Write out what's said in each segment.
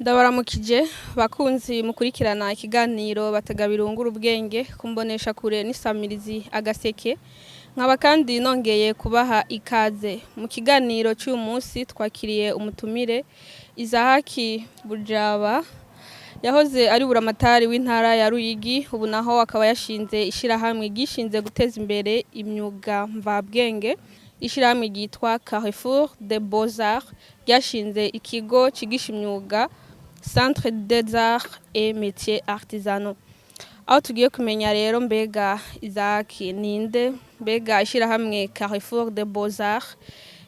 Ndabaramukije bakunzi mukurikirana ikiganiro batagabirungura ubwenge kumbonesha kure n'isamirizi agaseke nkaba kandi nongeye kubaha ikaze mu kiganiro cy'uyu munsi twakiriye umutumire Izahaki Bujaba yahoze ari buramatari w'intara ya Ruyigi ubu naho akaba yashinze ishirahamwe gishinze guteza imbere imyuga mvabwenge ishirahamwe ryitwa Carrefour des Beaux-Arts ryashinze ikigo cigisha imyuga Centre des Arts et Métiers Artisanaux. Aho tugiye kumenya rero mbega Izahaki ninde mbega ishirahamwe Carrefour des Beaux-Arts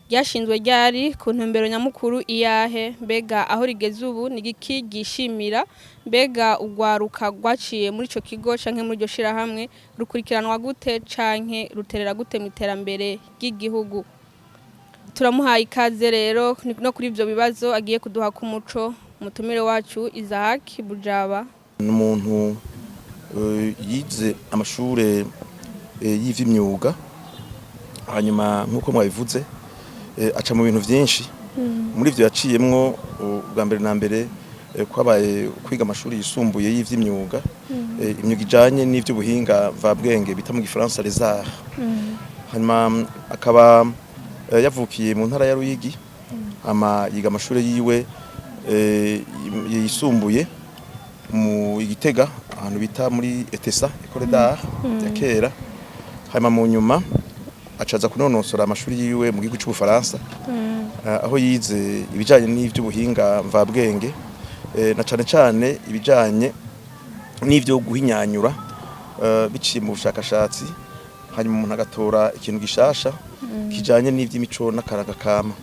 ryashinzwe ryari ku ntumbero nyamukuru iyahe mbega aho rigeze ubu ni giki gishimira mbega ugwaruka gwaciye muri ico kigo canke muri iryo shirahamwe rukurikiranwa gute canke ruterera gute mu iterambere ry'igihugu. Turamuhaye ikaze rero no kuri ivyo bibazo agiye kuduha ku muco umutumire wacu Izahaki Bujaba. N'umuntu yize amashure y'ivy'imyuga hanyuma nkuko mwabivuze aca mu bintu vyinshi muri ivyo yaciyemwo bwa mbere na mbere kwabaye kwiga amashuri yisumbuye y'ivy'imyuga imyuga ijanye n'ivy'ubuhinga mvabwenge bita mu Gifaransa les arts hanyuma akaba yavukiye mu ntara ya Ruyigi yiga amashuri yiwe yisumbuye mu Igitega ahantu bita muri ETESA École d'Art ya kera hanyuma mu nyuma acaza kunonosora amashuri yiwe mu gihugu cy'Ubufaransa aho yize ibijanye n'ivy'ubuhinga mvabwenge na cane cane ibijanye n'ivyo guhinyanyura biciye mu bushakashatsi hanyuma umuntu agatora ikintu gishasha kijanye n'ivy'imico n'akaranga kama.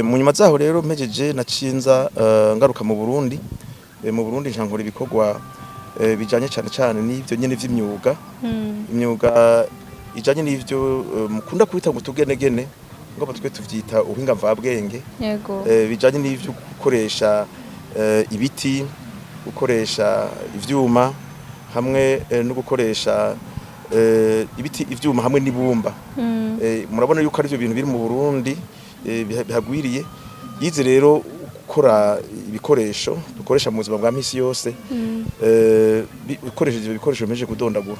Mu nyuma zaho rero mpejeje nacinza ngaruka mu Burundi ncankora ibikorwa bijanye cane cane n'ivyo nyene vy'imyuga imyuga ijanye n'ivyo mukunda kubita mu tugenegene ngo batwe tuvyita ubuhinga mvabwenge bijanye n'ivyo gukoresha ibiti gukoresha ivyuma hamwe no gukoresha ibiti ivyuma hamwe n'ibumba murabona yuko ari byo bintu biri mu Burundi bihagwiriye yize rero gukora ibikoresho dukoresha mu buzima bwa misi yose bikoresheje ibikoresho bimeje kudondagura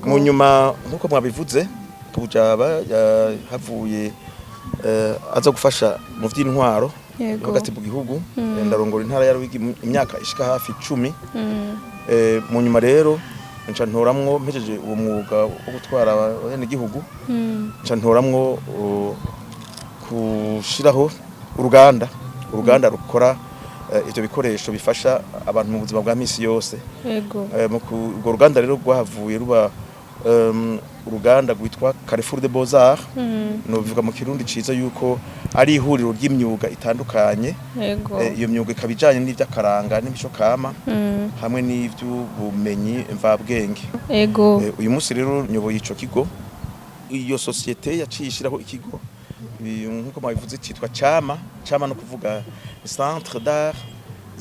mu nyuma nkuko mwabivuze Bujaba havuye aza gufasha mu vy'intwaro hagati mu gihugu ndarongora intara ya Ruyigi imyaka ishika hafi 10 mu nyuma rero nca ntoramwo mpejeje uwo mwuga wo gutwara abene gihugu nca ntoramwo kushiraho uruganda rukora ivyo bikoresho bifasha abantu mu buzima bwa misi yose urwo ruganda rero rwahavuye ruba uruganda rwitwa Carrefour des Beaux-Arts no bivuga mu kirundi ciza yuko ari ihuriro ry'imyuga itandukanye iyo myuga ikabijanye n'ivy'akaranga n'imico kama hamwe n'ivy'ubumenyi mvabwenge uyu munsi rero nyoboye ico kigo iyo societe yacishiraho ikigo nkuko mwabivuze citwa Chama no kuvuga Centre d'Arts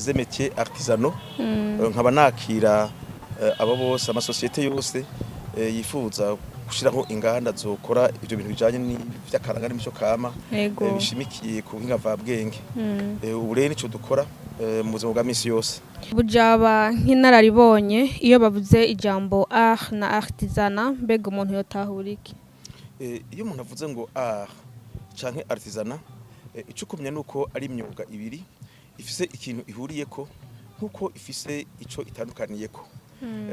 et Métiers Artisanaux nkaba nakira abo bose amasosiyete yose yifuza gushiraho inganda zokora ivyo bintu bijanye n'ivy'akaranga n'imico kama bishimikiye ku buhinga mvabwenge ubu rero nico dukora mu buzima bwa misi yose. Bujaba nk'inararibonye iyo bavuze ijambo art na artisanat mbega umuntu yotahura iki? Iyo umuntu avuze ngo art canke artisanat icukumye nuko ari imyuga ibiri ifise ikintu ihuriyeko nkuko ifise ico itandukaniyeko.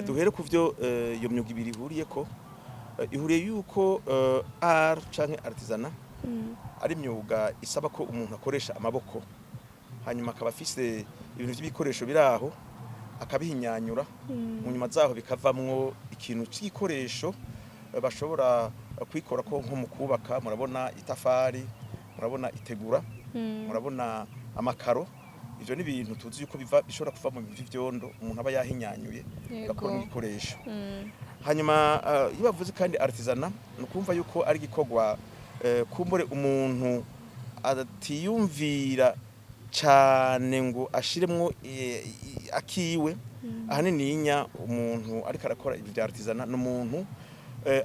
Duhere ku vyo iyo myuga ibiri ihuriyeko ihuriye yuko art canke artisanat ari imyuga isaba ko umuntu akoresha amaboko hanyuma akaba afise ibintu by'ibikoresho biraho akabihinyanyura mu nyuma zaho bikavamwo ikintu c'igikoresho bashobora kwikora ko nko mu kubaka murabona itafari murabona itegura murabona amakaro ivyo ni ibintu tuzi yuko bishobora kuva mu bintu vy'ivyondo umuntu aba yahinyanyuye agakora n'igikoresho hanyuma iyo bavuze kandi artisanat nukumva yuko ari gikorwa kumbure umuntu atiyumvira cyane ngo ashiremwo akiwe ahanini inya umuntu ariko arakora ibya artisanat n'umuntu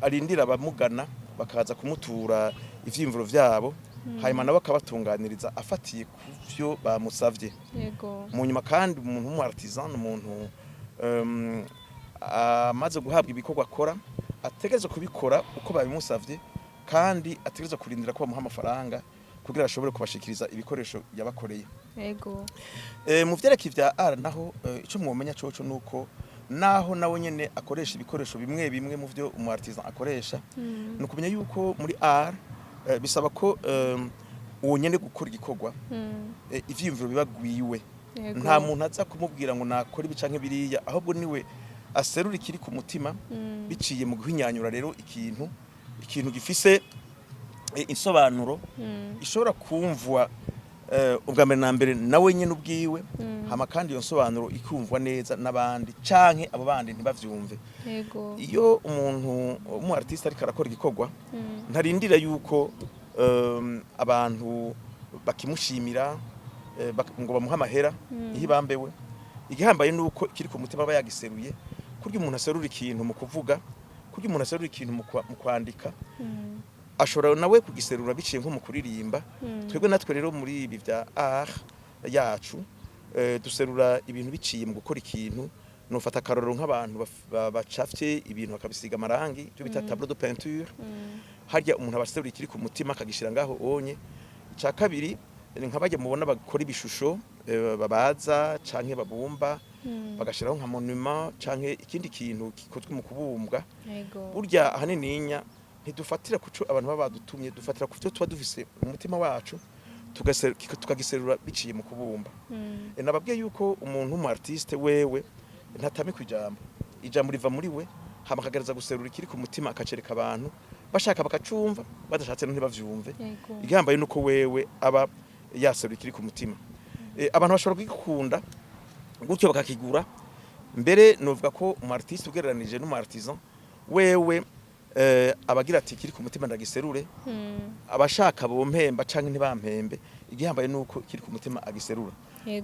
arindira abamugana bakaza kumutura ivyimvuro vyabo hanyuma nabo akabatunganiriza afatiye ku byo bamusavye. Yego. Mu nyuma kandi umuntu w'umu artisan umuntu amaze guhabwa ibikorwa akora ategereza kubikora uko babimusavye kandi ategereza kurindira ko bamuha amafaranga kugira ashobore kubashikiriza ibikoresho yabakoreye. Yego. Mu vyerekeye vya art naho ico mwomenya coco nuko naho nawe nyene akoresha ibikoresho bimwe bimwe mu vyo umu artisan akoresha nukumenya yuko muri art bisaba ko uwo nyene gukora igikorwa ivyiyumviro bibagwiwe. Nta muntu aza kumubwira ngo nakora ibi canke biriya ahubwo niwe aserura ikiri ku mutima biciye mu guhinyanyura rero ikintu gifise insobanuro ishobora kumvwa ubwa mbere na mbere nawe nyene ubwiwe hama kandi iyo nsobanuro ikumvwa neza n'abandi canke abo bandi ntibavyumve. Iyo umuntu umu artiste ariko arakora igikorwa ntarindira yuko abantu bakimushimira ngo bamuha amahera ihibambewe. Igihambaye nuko kiri ku mutima aba yagiseruye kurya umuntu aserura ikintu mu kuvuga, kurya umuntu aserura ikintu mu kwandika, ashobora nawe kugiserura biciye nko mu kuririmba. Twebwe natwe rero muri ibi vya art yacu duserura ibintu biciye mu gukora ikintu. Nufata akarorero nk'abantu bacafye ibintu bakabisiga amarangi byo bita tableau de peinture, harya umuntu abaserura ikiri ku mutima akagishira ngaho onye. Ca kabiri nk'abajya mubona bakora ibishusho babaza canke babumba bagashiraho nka monument canke ikindi kintu gikozwe mu kubumbwa. Burya ahanininya ntidufatira kuco abantu baba badutumye, dufatira kuvyo tuba dufise umutima wacu tukagiserura biciye mu kubumba. Nababwiye yuko umuntu w'umu artiste wewe ntatame ijambo riva muri we hama akagereza guserura ikiri ku mutima akacereka abantu bashaka bakacumva badashatse ntibavyumve. Igihambaye nuko wewe aba yaserura ikiri ku mutima. Abantu bashobora kugikunda gutyo bakakigura. Mbere novuga ko umu artiste ugereranije n'umu artisan wewe abagira ati kiri ku mutima ndagiserure, abashaka bompemba canke ntibampembe, igihambaye nuko kiri ku mutima agiserura.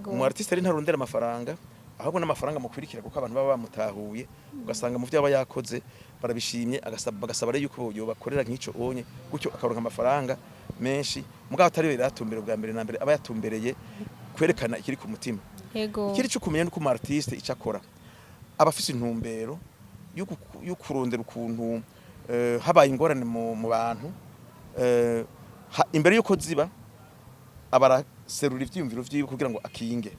Umu artiste ari ntarondera amafaranga ahubwo n'amafaranga mukwirikira kuko abantu baba bamutahuye ugasanga mu vyo aba yakoze barabishimye bagasaba rero yuko yobakorera nk'ico onye gutyo akaronka amafaranga menshi mugabo atari we yatumbere ubwa mbere na mbere aba yatumbereye kwerekana ikiri ku mutima. Ikiri cyo kumenya nuko umu artiste icakora aba afise intumbero yo kurondera ukuntu habaye ingorane mu bantu imbere yuko ziba abaraserura ivyiyumviro vyiwe kugira ngo akinge.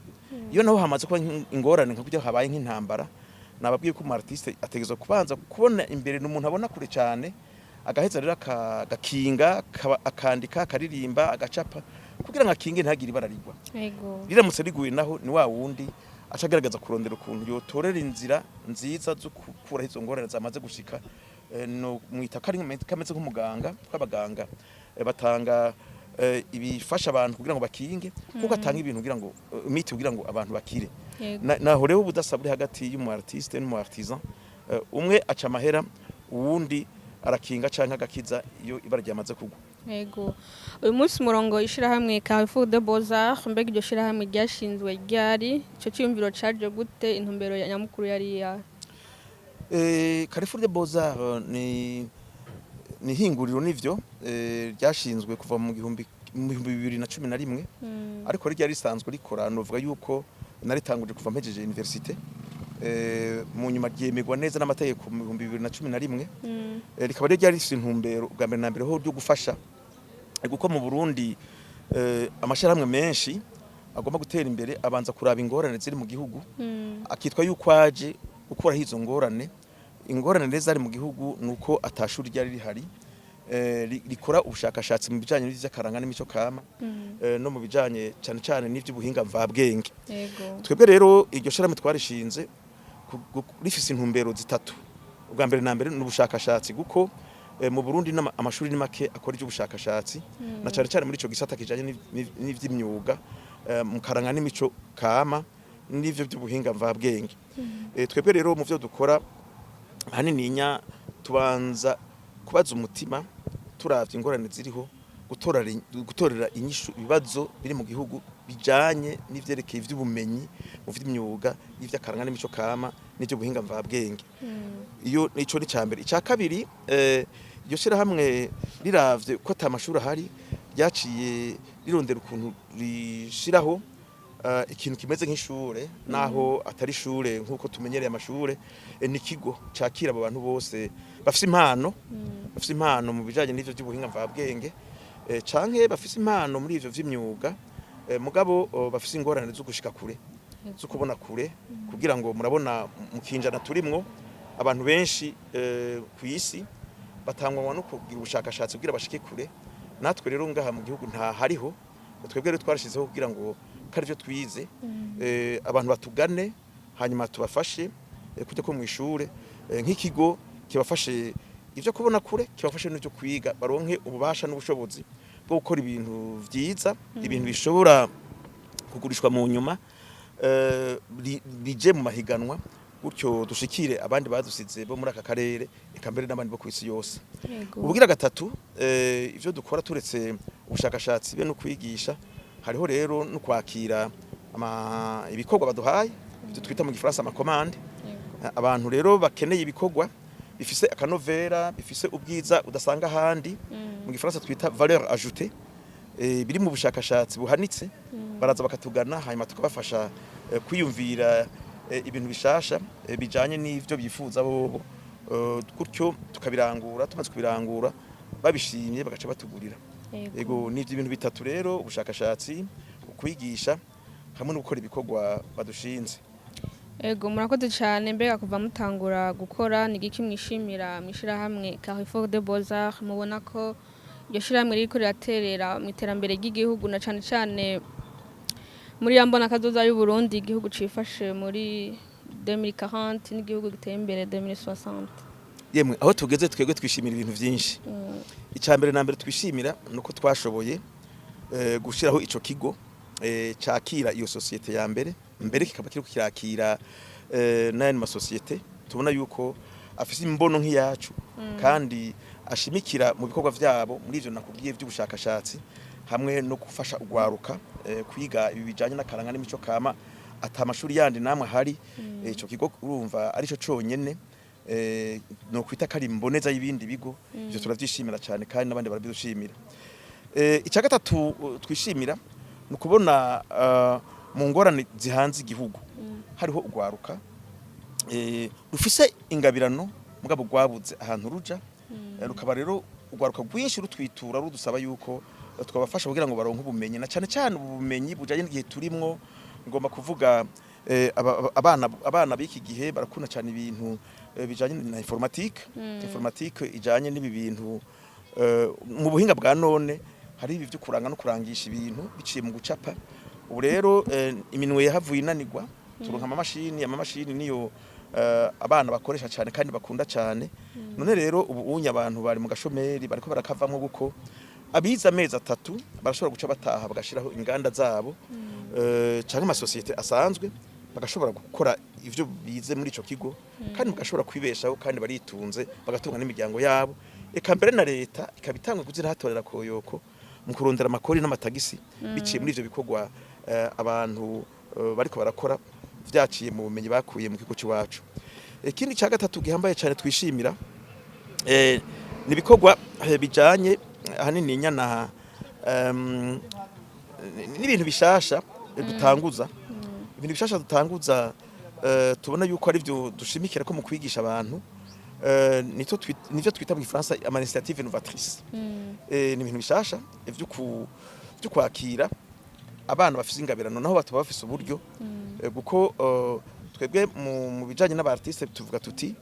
Iyo naho hamaze kuba ingorane nka kujya habaye nk'intambara nababwiye ko umu artiste ategezwa kubanza kubona imbere n'umuntu abona kure cyane agaheza rero agakinga akandika akaririmba agacapa kugira ngo akinge ntagire ibararigwa. Riramutse riguye naho ni wa wundi acagaragaza kurondera ukuntu yotorera inzira nziza zo gukura izo ngorane zamaze gushika. No mwita kari kameze nk'umuganga kw'abaganga batanga ibifasha abantu kugira ngo bakinge kuko atanga ibintu kugira ngo imiti kugira ngo abantu bakire. Naho rero ubudasaburi hagati y'umu artiste n'umu artisan umwe aca amahera uwundi arakinga canke agakiza iyo ibara ryamaze kugwa. Uyu munsi murongo ishirahamwe Carrefour des Beaux-Arts mbega iryo shirahamwe ryashinzwe ryari ico cyumviro caje gute intumbero ya nyamukuru yari ya Carrefour des Beaux-Arts ni hinguriro nivyo ryashinzwe kuva mu 2011 ariko ryari risanzwe rikora novuga yuko naritanguje kuva mpejeje université mu nyuma ryemegwa neza n'amategeko mu 2011 rikaba ryari rifite intumbero ubwa mbere na mbere ho ryo gufasha guko mu Burundi amashirahamwe menshi agomba gutera imbere abanza kuraba ingorane ziri mu gihugu akitwa yuko aje gukora hizo ngorane neza ari mu gihugu nuko atashuri ryari rihari rikora ubushakashatsi mu bijanye n'ivy'akaranga n'imico kama no mu bijanye cyane cyane n'ivy'ubuhinga mvabwenge. Twebwe rero iryo shirahamwe twarishinze rifise intumbero zitatu. Ubwa mbere na mbere n'ubushakashatsi guko mu Burundi amashuri ni make akora iby'ubushakashatsi na cyane cyane muri ico gisata kijanye n'ivy'imyuga mu karanga n'imico kama n'ivyo by'ubuhinga mvabwenge. Twebwe rero mu vyo dukora hanininya tubanza kubaza umutima turavye ingorane ziriho gutorera inyishu ibibazo biri mu gihugu bijanye n'ivyerekeye ivy'ubumenyi mu vy'imyuga n'ivy'akaranga n'imico kama n'ivyo buhinga mvabwenge. Iyo nico ni cambere. Ica kabiri iyo shira hamwe riravye ko atamashuri ahari ryaciye rirondera ukuntu rishiraho ikintu kimeze nk'ishure naho atari ishure nk'uko tumenyereye amashure ni ikigo cakira abo bantu bose bafise impano mu bijanye n'ivyo by'ubuhinga mvabwenge canke bafise impano muri ivyo vy'imyuga mugabo bafise ingorane zo gushika kure zo kubona kure kugira ngo murabona mu kinjana turimwo abantu benshi ku isi batangwa no kugira ubushakashatsi kugira bashike kure natwe rero ngaha mu gihugu nta hariho twebwe rero twarashizeho kugira ngo kari byo twize abantu batugane hanyuma tubafashe kujya ko mu ishure nk'ikigo kibafashe ivyo kubona kure kibafashe n'ivyo kwiga baronke ububasha n'ubushobozi bwo gukora ibintu vyiza ibintu bishobora kugurishwa mu nyuma bije mu mahiganwa gutyo dushikire abandi badusize bo muri aka karere eka mbere n'abandi bo ku isi yose. Ubugira gatatu ivyo dukora turetse ubushakashatsi be no kwigisha hariho rero no kwakira ibikorwa baduhaye ivyo twita mu gifaransa amakomande abantu rero bakeneye ibikorwa bifise akanovera bifise ubwiza udasanga handi mu gifaransa twita valeur ajoutée biri mu bushakashatsi buhanitse baraza bakatugana hanyuma tukabafasha kwiyumvira ibintu bishasha bijanye n'ivyo bifuza bobo gutyo tukabirangura tumaze kubirangura babishimye bagaca batugurira ego n'ivyo ibintu bitatu rero ubushakashatsi ukwigisha hamwe no gukora ibikorwa badushinze. Ego murakoze cyane mbega kuva mutangura gukora ni giki mwishimira mwishira hamwe Carrefour des Beaux-Arts mubona ko iryo shiramwe riko riraterera mu iterambere ry'igihugu na cyane cyane muri yambona kazoza y'u Burundi igihugu cifashe muri 2040 n'igihugu giteye imbere 2060. Yemwe aho tugeze twebwe twishimira ibintu byinshi. Icambere na mbere twishimira nuko twashoboye gushiraho ico kigo cakira iyo societe ya mbere kikaba kiriko kirakira n'ayandi masosiyete tubona yuko afise imbono nk'iyacu kandi ashimikira mu bikorwa vyabo muri ivyo nakubwiye by'ubushakashatsi hamwe no gufasha ugwaruka kwiga ibi bijanye n'akaranga n'imico kama atamashuri yandi namwe hari ico kigo urumva ari cyo conyene no kwita kari mboneza y'ibindi bigo ivyo turavyishimira cyane kandi n'abandi barabidushimira. Icya gatatu twishimira no kubona mu ngorane zihanze igihugu hariho ugwaruka rufise ingabirano mugabo gwabuze ahantu ruja rukaba rero ugwaruka rwinshi rutwitura rudusaba yuko twabafasha kugira ngo baronke ubumenyi na cyane cyane ubumenyi bujanye n'igihe turimwo ngomba kuvuga abana b'iki gihe barakunda cyane ibintu bijanye na informatique ijanye n'ibi bintu mu buhinga bwa none hari ibi byo kuranga no kurangisha ibintu biciye mu gucapa ubu rero iminwe yahavuye inanirwa turonka amamashini niyo abana bakoresha cyane kandi bakunda cyane none rero ubu unye abantu bari mu gashomeri bariko barakavamwo guko abiza amezi 3 barashobora guca bataha bagashiraho inganda zabo canke amasosiyete asanzwe bagashobora gukora ivyo bize muri ico kigo kandi bagashobora kwibeshaho kandi baritunze bagatunga n'imiryango yabo eka mbere na leta ikabitangwa kuzira hatorera koyoko mu kurondera amakori n'amatagisi biciye muri ivyo bikorwa abantu bariko barakora vyaciye mu bumenyi bakuye mu kigo cy'iwacu. Ikindi cya gatatu gihambaye cyane twishimira ni bikorwa bijanye ahanini nyana n'ibintu bishasha dutanguza ibintu bishasha dutanguza tubona yuko ari byo dushimikira ko mu kwigisha abantu nivyo twita mu Gifaransa ama initiative innovatrice ni ibintu bishasha byo kwakira abana bafise ingabirano naho bataba bafise uburyo guko twebwe mu bijanye n'abartiste tuvuga tuti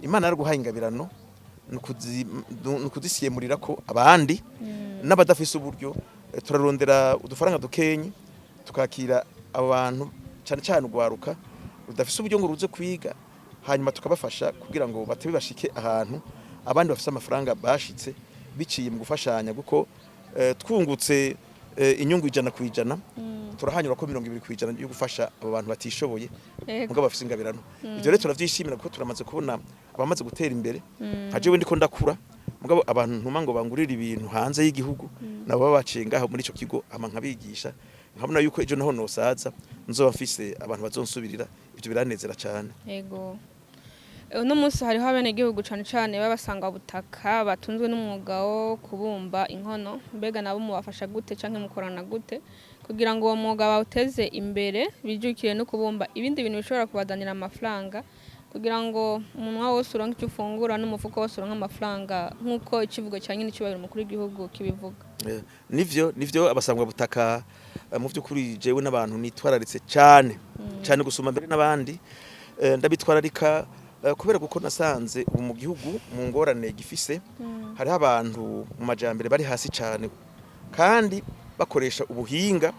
Imana yaraguhaye ingabirano nukuzisiyemurira ko abandi n'abadafise uburyo turarondera udufaranga dukenyi tukakira abo bantu cyane cyane ugwaruka udafise uburyo ngo ruze kwiga hanyuma tukabafasha kugira ngo batebe bashike ahantu abandi bafise amafaranga bashitse biciye mu gufashanya guko twungutse inyungu 100% turahanyura ko 20% yo gufasha abo bantu batishoboye mugabo bafise ingabirano ivyo rero turavyishimira kuko turamaze kubona abamaze gutera imbere haje we ndiko ndakura mugabo abantu ntuma ngo bangurira ibintu hanze y'igihugu nabo babaciye ngaho muri ico kigo ama nkabigisha nkabona yuko ejo naho nosaza nzoba mfise abantu bazonsubirira ivyo biranezera cyane. Yego uno munsi hariho abenegihugu cane cane babasanga butaka batunzwe n'umwuga wo kubumba inkono, mbega nabo mubafasha gute canke mukorana gute kugira ngo uwo mwuga bawuteze imbere bijukire no kubumba ibindi bintu bishobora kubazanira amafaranga kugira ngo umunwa wose uronke icyo ufungura n'umufuko wose uronke amafaranga nk'uko ikivugo cya nyine cyubahiro umukuru w'igihugu kibivuga. Nivyo abasangwa butaka mu by'ukuri jewe n'abantu nitwararitse cyane gusuma mbere n'abandi ndabitwararika kubera kuko nasanze ubu mu gihugu mu ngorane gifise hariho abantu mu majambere bari hasi cyane kandi bakoresha ubuhinga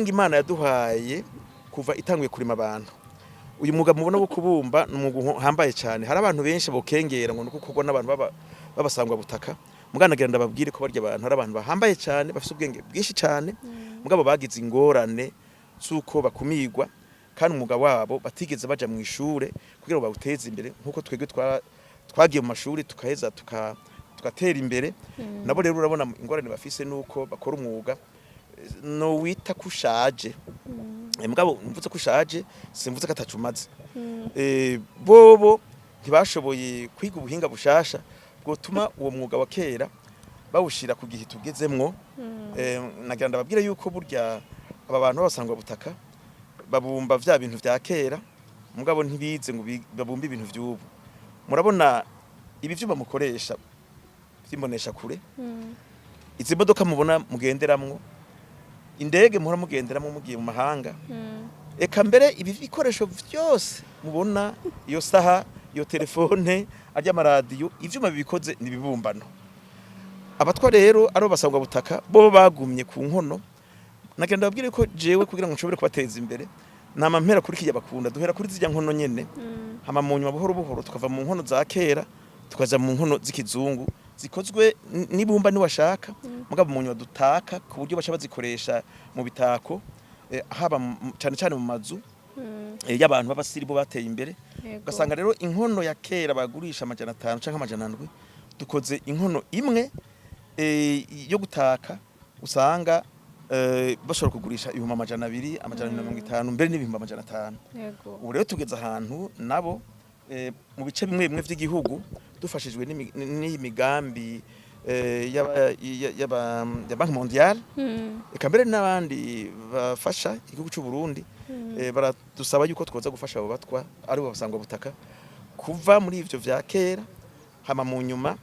Imana yaduhaye kuva itanguye kurima abantu. Uyu mwuga mubona wo kubumba n'umwuga hambaye cyane, hari abantu benshi bokengera ngo nuko kugwa n'abantu babasangwa butaka muganagira ndababwire ko barya abantu hari abantu bahambaye cyane bafite ubwenge bwinshi cyane mugabo bagize ingorane zuko bakumigwa kandi umwuga wabo batigeze baja mu ishure kugira ngo bawuteze imbere nkuko twebwe twagiye mu mashuri tukaheza tugatera imbere nabo rero urabona ingorane bafise nuko bakora umwuga no wita kushaje mugabo mvuze kushaje simvuze katacumaze bobo ntibashoboye kwiga ubuhinga bushasha bwotuma uwo mwuga wa kera bawushira ku gihe tugezemwo nagira ndababwire yuko burya aba bantu babasangwa butaka babumba vya bintu vya kera mugabo ntibize ngo babumba ibintu vy'ubu. Murabona ibi vyuma mukoresha vyimbonesha kure izi modoka mubona mugenderamwo indege muhora mugenderamwo mugiye mu mahanga eka mbere ibi bikoresho vyose mubona iyo saha iyo telefone arya amaradiyo ivyuma bibikoze nibibumbano. Abatwa rero aro basangwa butaka bo bagumye ku nkono nagenda babwire ko jewe kugira ngo nshobore kubateza imbere nama mpera kuri kijya bakunda duhera kuri zijya nkono nyene hama mu nyuma buhoro buhoro tukava mu nkono za kera tukaja mu nkono z'ikizungu zikozwe nibumba ni washaka mugabo mu nyuma dutaka ku buryo bacha bazikoresha mu bitako haba cyane cyane mu mazu y'abantu b'abasiri bo bateye imbere ugasanga rero inkono ya kera bagurisha amajana 5 canke amajana 7 dukoze inkono imwe yo gutaka usanga bashobora kugurisha ibihumbi amajana 2 amajana 250 mbere n'ibihumbi amajana 5. Ubu rero tugeze ahantu nabo mu bice bimwe bimwe vy'igihugu dufashijwe n'imigambi ya Banki Mondiale eka mbere n'abandi bafasha igihugu cy'u Burundi baradusaba yuko twoza gufasha abo batwa ari bo basangwa butaka kuva muri ivyo vya kera hama mu nyuma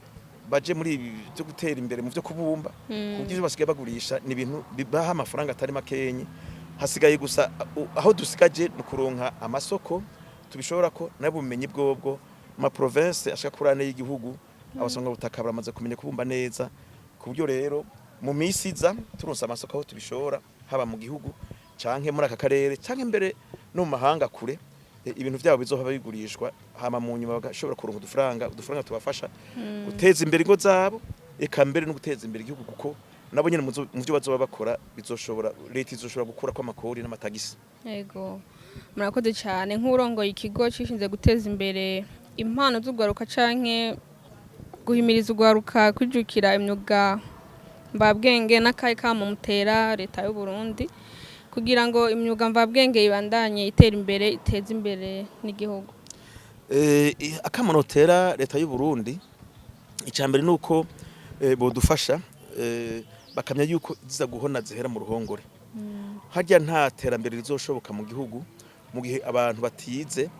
baje muri byo gutera imbere mu byo kubumba kuburyo basigaye bagurisha ni ibintu bibaha amafaranga atari makenye hasigaye gusa aho dusigaje nukuronka amasoko tubishobora ko nabumenyi bwobwo ma province ashaka kurane y'igihugu abasonga butaka baramaze kumenya kubumba neza kuburyo rero mu misiza turonsa amasoko aho tubishora haba mu gihugu canke muri aka karere canke mbere no mu mahanga kure ibintu byabo bizohaba bigurishwa hama mu nyuma bagashobora kuronka udufaranga tubafasha guteza imbere ingo zabo eka mbere no guteza imbere igihugu kuko nabo nyene mu byo bazoba bakora bizoshobora leta izoshobora gukura kwa makori n'amatagisi. Yego murakoze cyane nk'urongoye ikigo cishinze guteza imbere impano z'ugwaruka canke guhimiriza ugwaruka kwijukira imyuga mbabwenge n'akaye kamo mutera leta y'u Burundi kugira ngo imyuga mvabwenge ibandanye itera imbere iteze imbere n'igihugu. Akamonotera leta y'u Burundi icambere nuko bodufasha bakamya yuko ziza guhona zihera mu ruhongore. Harya nta terambere rizoshoboka mu gihugu mu gihe abantu batize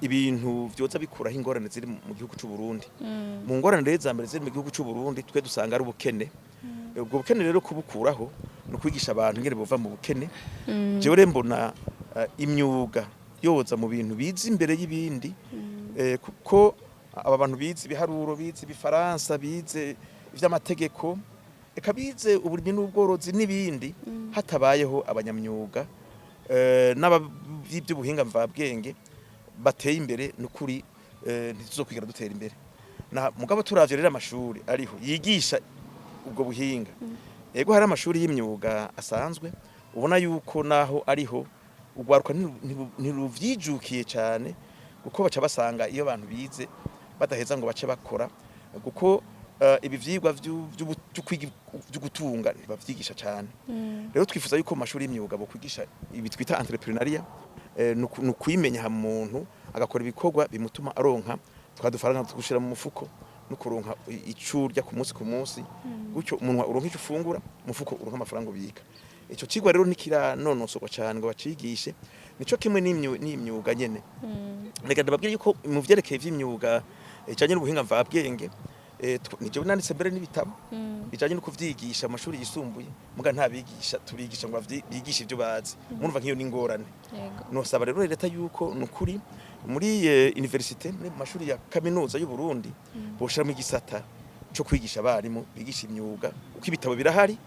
ibintu byoza bikuraho ingorane ziri mu gihugu cy'u Burundi. Mu ngorane rero zambere ziri mu gihugu cy'u Burundi twe dusanga ari ubukene. Ubwo bukene rero kubukuraho no kwigisha abantu ngere bova mu bukene. Jewe rero mbona imyuga yoza mu bintu bizi imbere y'ibindi kuko aba bantu bizi biharuro bizi bifaransa bize ivy'amategeko eka bize uburimyi n'ubworozi n'ibindi hatabayeho abanyamyuga n'abavyi buhinga mvabwenge bateye imbere n'ukuri ntizokwigira dutera imbere. Na mugabo turavye rero amashuri ariho yigisha ubwo buhinga ego hari amashuri y'imyuga asanzwe ubona yuko naho ariho ugwaruka ntiruvyijukiye cyane kuko baca basanga iyo abantu bize badaheza ngo bace bakora kuko ibi vyigwa byo gutunga ntibavyigisha cyane. Rero twifuza yuko mu mashuri y'imyuga bo kwigisha ibi twita entrepreneuria no kwimenya ha muntu agakora ibikorwa bimutuma aronka twadufaranga tugushira mu mufuko no kuronka icurya ku munsi gutyo umunwa uronka icyo ufungura umufuko uronka amafaranga ubika. Ico kigwa rero nikiranonosorwa cyane ngo bacigishe nico kimwe n'imyuga nyene. Reka ndababwira yuko mu vyerekeye vy'imyuga ijanye n'ubuhinga mvabwenge nije nanditse mbere n'ibitabo bijanye no kuvyigisha amashuri yisumbuye muga nta bigisha tubigisha ngo bigisha ibyo bazi murumva nk'iyo n'ingorane. Nosaba rero leta yuko nukuri muri université muri mashuri ya kaminuza y'u Burundi boshiramo igisata cyo kwigisha abarimu bigisha imyuga uko ibitabo birahari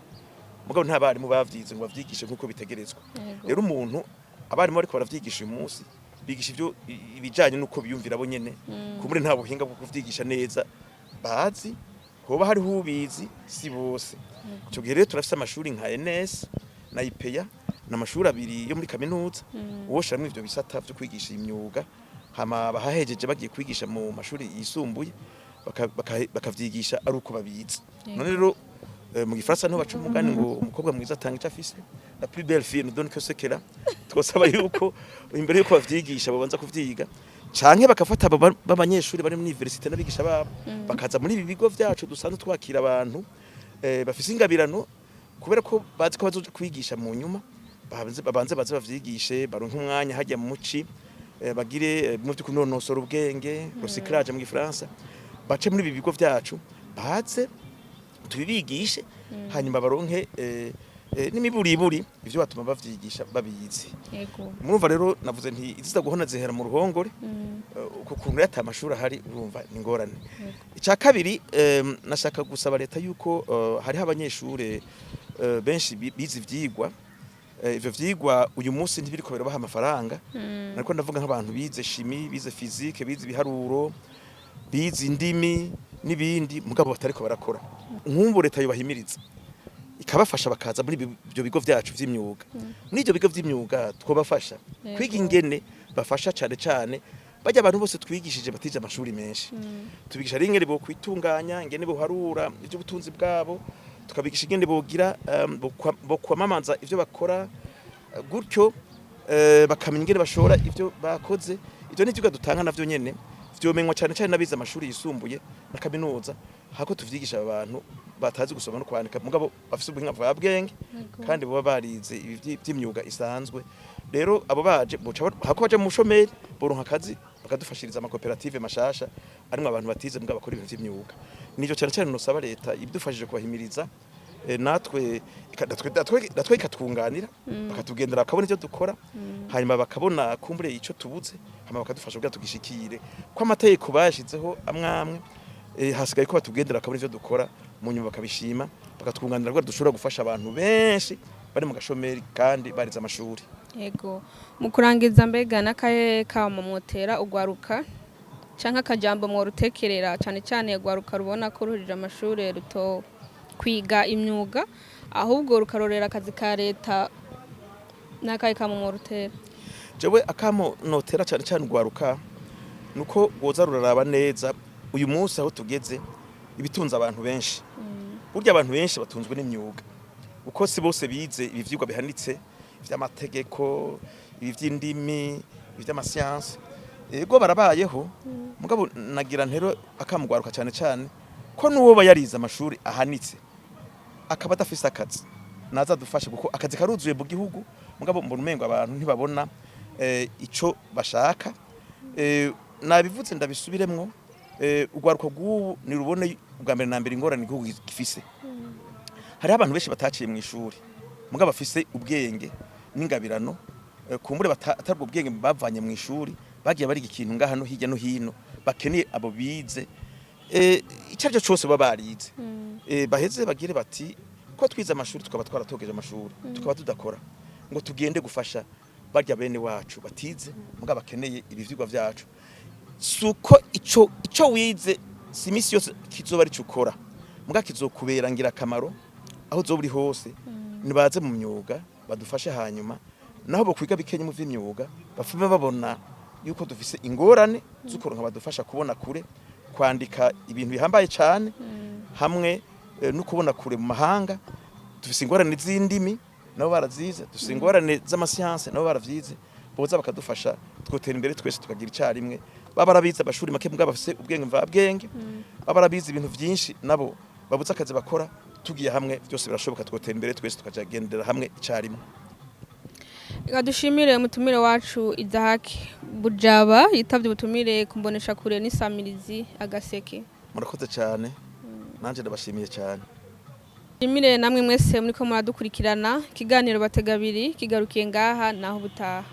mugabo nta barimu bavyize ngo bavyigishe nkuko bitegerezwa. Rero umuntu abarimu bariko baravyigisha uyu munsi bigisha ibyo ibijanye nuko biyumvira bo nyene kumure nta buhinga bwo kuvyigisha neza bazi hoba hari hubizi si bose. Cyo gihe rero turafise amashuri nka NS na IPEA n'amashuri abiri yo muri kaminuza uwoshamwe ivyo bisata byo kwigisha imyuga hama bahahejeje bagiye kwigisha mu mashuri yisumbuye bakavyigisha ari uko babizi. None rero mu gifaransa no baca umugani ngo umukobwa mwiza atanga icyo afise la plus belle fille ne donne que ce qu'elle a. Twosaba yuko imbere yuko bavyigisha babanza kuvyiga canke bakafata b'abanyeshuri bari mu université n'abigisha babo bakaza muri ibi bigo vyacu dusanzwe twakira abantu bafise ingabirano kubera ko bazi ko bazoje kwigisha mu nyuma babanze baze bavyigishe baronka umwanya hajya mu muci bagire mu byo kunonosora ubwenge recyclage mu gifaransa bace muri ibi bigo vyacu baze tubibigishe hanyuma baronke n'imiburiburi ivyo batuma bavyigisha babizi. Murumva rero navuze nti iziza guhona zihera mu ruhongore uko kuntu yata amashuri ahari urumva ningorane. Icya kabiri nashaka gusaba leta yuko hari abanyeshure benshi bizi ivyigwa ivyo vyigwa uyu munsi ntibiriko birabaha amafaranga nariko ndavuga nk'abantu bize chimie bize physique bize ibiharuro bize indimi n'ibindi mugabo batariko barakora nkumbu leta yubahimiriza ikabafasha bakaza muri ibyo bigo vyacu vy'imyuga. Muri ibyo bigo vy'imyuga twobafasha kwiga ingene bafasha cyane bajya abantu bose twigishije batije amashuri menshi tubigisha ringere bo kwitunganya ingene bo harura ibyo butunzi bwabo tukabigisha ingene bogira bo kwamamaza ivyo bakora gutyo bakamenya ingene bashora ivyo bakoze. Ivyo n'ivyo dutanga navyo nyene vyomenywa cyane nabize amashuri yisumbuye na kaminuza hako tuvyigisha abantu batazi gusoma no kwandika mugabo bafise ubuhinga bwabwenge kandi bo barize ivy'imyuga isanzwe. Rero abo baje hako baje mu shomeri boronka akazi bakadufashiriza amakoperative mashasha arimwe abantu batize mugabo bakora ibintu vy'imyuga. Nijo cyane nosaba leta ibidufashije kubahimiriza natwe ikatwunganira bakatugendera bakabona ivyo dukora hanyuma bakabona kumbure ico tubuze hama bakadufasha kugira tugishikire ko amategeko bashizeho amwamwe hasigaye ko batugendera bakabona ivyo dukora mu nyuma bakabishima bakatwunganira rwo dushobora gufasha abantu benshi bari mu gashomeri kandi barize amashuri. Yego mu kurangiza mbega nakaye ka mumotera ugwaruka canka akajambo mu rutekerera cyane ugwaruka rubona ko ruhirira amashuri ruto kwiga imyuga ahubwo rukarorera akazi ka leta nakaye ka mumotera. Jewe akamo notera cyane ugwaruka nuko goza ruraraba neza uyu munsi aho tugeze ibitunza abantu benshi burya abantu benshi batunzwe n'imyuga uko si bose bize ibi vyigwa bihanitse vy'amategeko ibi vy'indimi ibi vy'amascience ego barabayeho mugabo nagira ntero akamugwaruka cyane ko nuwo bayariza amashuri ahanitse akaba adafise akazi naza dufashe kuko akazi karuzuye mu gihugu mugabo mbona umengo abantu ntibabona ico bashaka nabivuze ndabisubiremwo ugwaruko bw'ubu ni rubone ubwa mbere na mbere ingorane igihugu gifise hari abantu benshi bataciye mu ishuri mugabo bafise ubwenge n'ingabirano kumbure batarwo ubwenge bavanye mu ishuri bagiye bari ikintu ngaha no hirya no hino bakeneye abo bize icyo cyose baba barize baheze bagire bati ko twize amashuri tukaba twaratogeje amashuri tukaba tudakora ngo tugende gufasha barya bene wacu batize mugabo bakeneye ibivyigwa vyacu suko ico wize simisi yose kizoba ari cukora muga kizokubera ngira akamaro aho zoburi hose nibaze mu myuga badufashe hanyuma naho bo kwiga bikenye mu vy'imyuga bafume babona yuko dufise ingorane zukoronka badufasha kubona kure kwandika ibintu bihambaye cyane hamwe no kubona kure mu mahanga dufise ingorane z'indimi nabo barazize dufise ingorane z'amascience nabo baravyize boza bakadufasha twotera imbere twese tukagira icarimwe baba arabize amashuri make mbwa bafise ubwenge mvabwenge baba arabize ibintu vyinshi nabo babuze akazi bakora tugiye hamwe byose birashoboka twotera imbere twese tukajagendera hamwe icarimwe. Dushimire umutumire wacu Izahaki Bujaba yitavye ubutumire kumbonesha kure n'isamirizi agaseke. Murakoze cyane nanje ndabashimiye cyane. Dushimire namwe mwese muriko muradukurikirana ikiganiro bategabiri kigarukiye ngaha naho butaha.